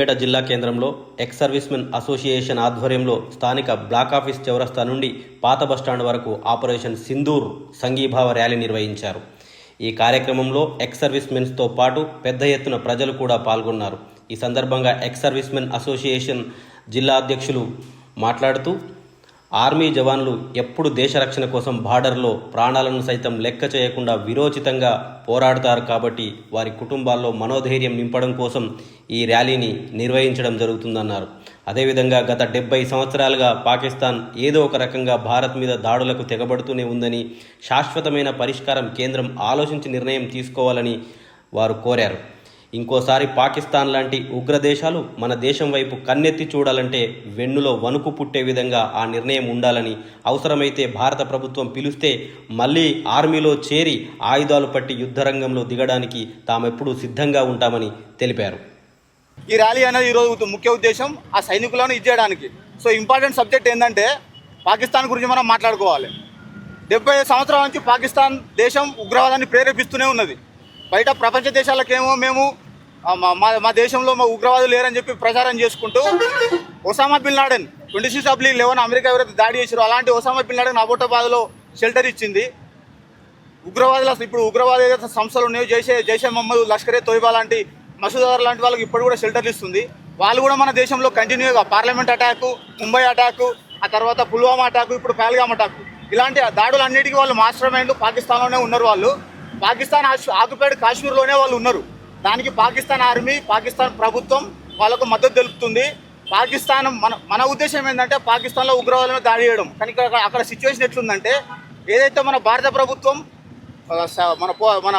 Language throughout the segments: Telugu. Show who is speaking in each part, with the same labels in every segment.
Speaker 1: పేట జిల్లా కేంద్రంలో ఎక్స్ సర్వీస్మెన్ అసోసియేషన్ ఆధ్వర్యంలో స్థానిక బ్లాక్ ఆఫీస్ చౌరస్తా నుండి పాత బస్టాండ్ వరకు ఆపరేషన్ సింధూర్ సంఘీభావ ర్యాలీ నిర్వహించారు. ఈ కార్యక్రమంలో ఎక్స్ సర్వీస్మెన్స్తో పాటు పెద్ద ఎత్తున ప్రజలు కూడా పాల్గొన్నారు. ఈ సందర్భంగా ఎక్స్ సర్వీస్మెన్ అసోసియేషన్ జిల్లా అధ్యక్షులు మాట్లాడుతూ, ఆర్మీ జవాన్లు ఎప్పుడు దేశ రక్షణ కోసం బార్డర్లో ప్రాణాలను సైతం లెక్క చేయకుండా విరోచితంగా పోరాడుతారు కాబట్టి వారి కుటుంబాల్లో మనోధైర్యం నింపడం కోసం ఈ ర్యాలీని నిర్వహించడం జరుగుతుందన్నారు. అదేవిధంగా గత 70 సంవత్సరాలుగా పాకిస్తాన్ ఏదో ఒక రకంగా భారత్ మీద దాడులకు తెగబడుతూనే ఉందని, శాశ్వతమైన పరిష్కారం కేంద్రం ఆలోచించి నిర్ణయం తీసుకోవాలని వారు కోరారు. ఇంకోసారి పాకిస్తాన్ లాంటి ఉగ్రదేశాలు మన దేశం వైపు కన్నెత్తి చూడాలంటే వెన్నులో వణుకు పుట్టే విధంగా ఆ నిర్ణయం ఉండాలని, అవసరమైతే భారత ప్రభుత్వం పిలిస్తే మళ్ళీ ఆర్మీలో చేరి ఆయుధాలు పట్టి యుద్ధరంగంలో దిగడానికి తామెప్పుడూ సిద్ధంగా ఉంటామని తెలిపారు.
Speaker 2: ఈ ర్యాలీ అనేది ఈరోజు ముఖ్య ఉద్దేశం ఆ సైనికులను ఇచ్చేయడానికి. సో ఇంపార్టెంట్ సబ్జెక్ట్ ఏంటంటే పాకిస్తాన్ గురించి మనం మాట్లాడుకోవాలి. 70 సంవత్సరాల నుంచి పాకిస్తాన్ దేశం ఉగ్రవాదాన్ని ప్రేరేపిస్తూనే ఉన్నది. బయట ప్రపంచ దేశాలకేమో మేము మా దేశంలో మా ఉగ్రవాదులు లేరని చెప్పి ప్రచారం చేసుకుంటూ ఒసామా బిన్ లాడెన్ 26/11 అమెరికా ఎవరైతే దాడి చేశారో అలాంటి ఒసామా బిన్ లాడెన్ అబోటాబాద్లో షెల్టర్ ఇచ్చింది. ఉగ్రవాదులు అసలు ఇప్పుడు ఉగ్రవాద ఏదైతే సంస్థలు ఉన్నాయో జైషే మహమ్మద్, లష్కరే తోయిబా లాంటి, మసూద్ అజర్ లాంటి వాళ్ళకి ఇప్పుడు కూడా షెల్టర్లు ఇస్తుంది. వాళ్ళు కూడా మన దేశంలో కంటిన్యూగా పార్లమెంట్ అటాకు, ముంబై అటాకు, ఆ తర్వాత పుల్వామా అటాకు, ఇప్పుడు పహల్గామ్ అటాకు, ఇలాంటి దాడులన్నిటికీ వాళ్ళు మాస్టర్ మైండ్లు పాకిస్తాన్లోనే ఉన్నారు. వాళ్ళు పాకిస్తాన్ ఆక్యుపైడ్ కాశ్మీర్లోనే వాళ్ళు ఉన్నారు. దానికి పాకిస్తాన్ ఆర్మీ, పాకిస్తాన్ ప్రభుత్వం వాళ్ళకు మద్దతు తెలుపుతుంది. పాకిస్తాన్ మన ఉద్దేశం ఏంటంటే పాకిస్తాన్లో ఉగ్రవాదుల మీద దాడి చేయడం. కానీ అక్కడ సిచ్యువేషన్ ఎట్లుందంటే, ఏదైతే మన భారత ప్రభుత్వం మన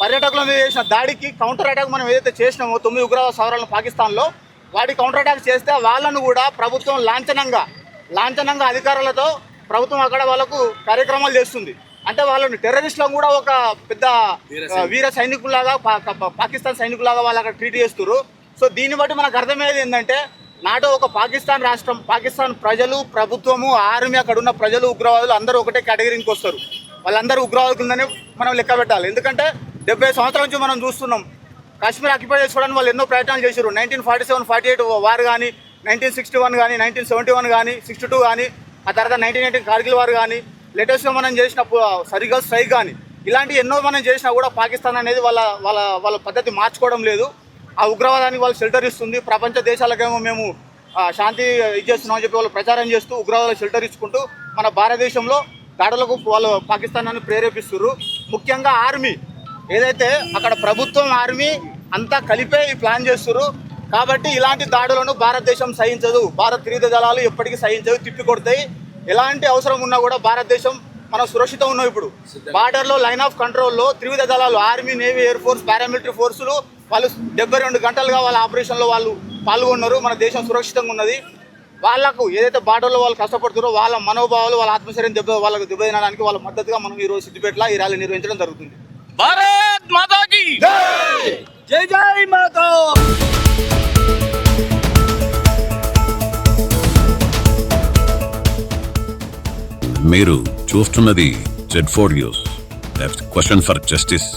Speaker 2: పర్యాటకుల మీద చేసిన దాడికి కౌంటర్ అటాక్ మనం ఏదైతే చేసినామో 9 ఉగ్రవాద సవరాలను పాకిస్తాన్లో, వాటి కౌంటర్ అటాక్ చేస్తే వాళ్ళను కూడా ప్రభుత్వం లాంఛనంగా అధికారులతో ప్రభుత్వం అక్కడ వాళ్ళకు కార్యక్రమాలు చేస్తుంది. అంటే వాళ్ళని టెర్రరిస్టులను కూడా ఒక పెద్ద వీర సైనికులాగా, పాకిస్తాన్ సైనికులాగా వాళ్ళు అక్కడ ట్రీట్ చేస్తున్నారు. సో దీన్ని బట్టి మనకు అర్థమయ్యేది ఏంటంటే, నాటో ఒక పాకిస్తాన్ రాష్ట్రం, పాకిస్తాన్ ప్రజలు, ప్రభుత్వము, ఆర్మీ, అక్కడ ఉన్న ప్రజలు, ఉగ్రవాదులు అందరూ ఒకటే కేటగిరీకి వస్తారు. వాళ్ళందరూ ఉగ్రవాదులు కిందనే మనం లెక్క పెట్టాలి. ఎందుకంటే 70 సంవత్సరాల నుంచి మనం చూస్తున్నాం కాశ్మీర్ ఆక్యుపై చేసుకోవడానికి వాళ్ళు ఎన్నో ప్రయత్నాలు చేశారు. 1947-48 వార్ కానీ, 1961 కానీ, 1971 కానీ, 62 కానీ, ఆ తర్వాత 1918 కార్గిల్ వార్ కానీ, లేటెస్ట్గా మనం చేసిన సరిగ్గా స్ట్రైక్ కానీ, ఇలాంటి ఎన్నో మనం చేసినా కూడా పాకిస్తాన్ అనేది వాళ్ళ పద్ధతి మార్చుకోవడం లేదు. ఆ ఉగ్రవాదానికి వాళ్ళు షెల్టర్ ఇస్తుంది. ప్రపంచ దేశాలకేమో మేము శాంతి ఇచ్చేస్తున్నామని చెప్పి వాళ్ళు ప్రచారం చేస్తూ ఉగ్రవాదాలకు షెల్టర్ ఇచ్చుకుంటూ మన భారతదేశంలో దాడులకు వాళ్ళు పాకిస్తాన్ని ప్రేరేపిస్తున్నారు. ముఖ్యంగా ఆర్మీ ఏదైతే అక్కడ ప్రభుత్వం, ఆర్మీ అంతా కలిపే ఈ ప్లాన్ చేస్తున్నారు. కాబట్టి ఇలాంటి దాడులను భారతదేశం సహించదు. భారత త్రివిధ దళాలు ఎప్పటికీ సహించదు, తిప్పికొడతాయి. ఎలాంటి అవసరం ఉన్నా కూడా భారతదేశం మనం సురక్షితం ఉన్నాం. ఇప్పుడు బార్డర్లో లైన్ ఆఫ్ కంట్రోల్లో త్రివిధ దళాలు, army, navy, air force, paramilitary ఫోర్సులు వాళ్ళు 72 గంటలుగా వాళ్ళ ఆపరేషన్లో వాళ్ళు పాల్గొన్నారు. మన దేశం సురక్షితంగా ఉన్నది. వాళ్ళకు ఏదైతే బార్డర్లో వాళ్ళు కష్టపడుతారో వాళ్ళ మనోభావాలు, వాళ్ళ ఆత్మశైర్యం వాళ్ళకు దెబ్బతినడానికి వాళ్ళ మద్దతుగా మనం ఈరోజు సిద్దిపేటలో ఈ ర్యాలీ నిర్వహించడం జరుగుతుంది.
Speaker 3: భారత్ మాతాకి జై జై మాతా.
Speaker 4: మీరు చూస్తున్నది Z4 news. Question for justice.